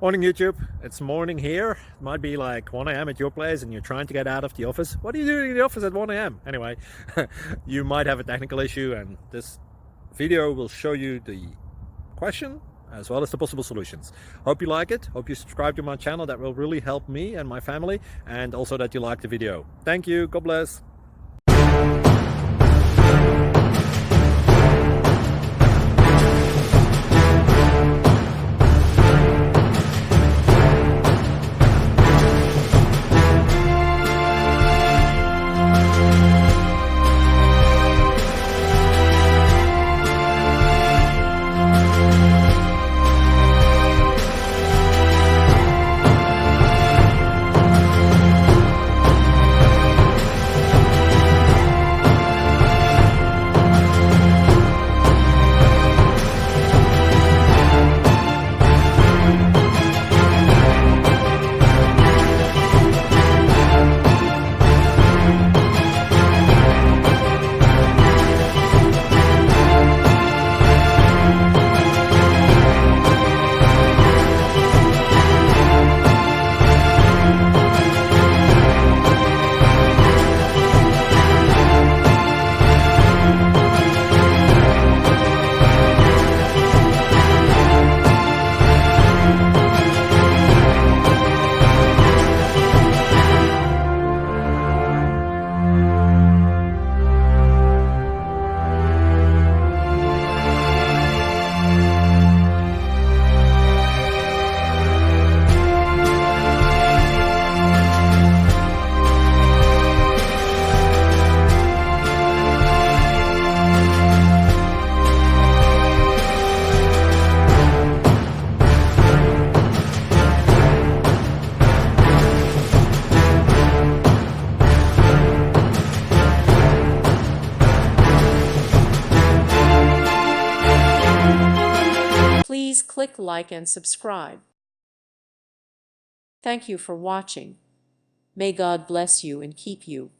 Morning YouTube, it's morning here. It might be like 1 a.m. at your place and you're trying to get out of the office. What are you doing in the office at 1 a.m? Anyway, you might have a technical issue and this video will show you the question as well as the possible solutions. Hope you like it, hope you subscribe to my channel. That will really help me and my family, and also that you like the video. Thank you, God bless. Please click like and subscribe. Thank you for watching. May God bless you and keep you.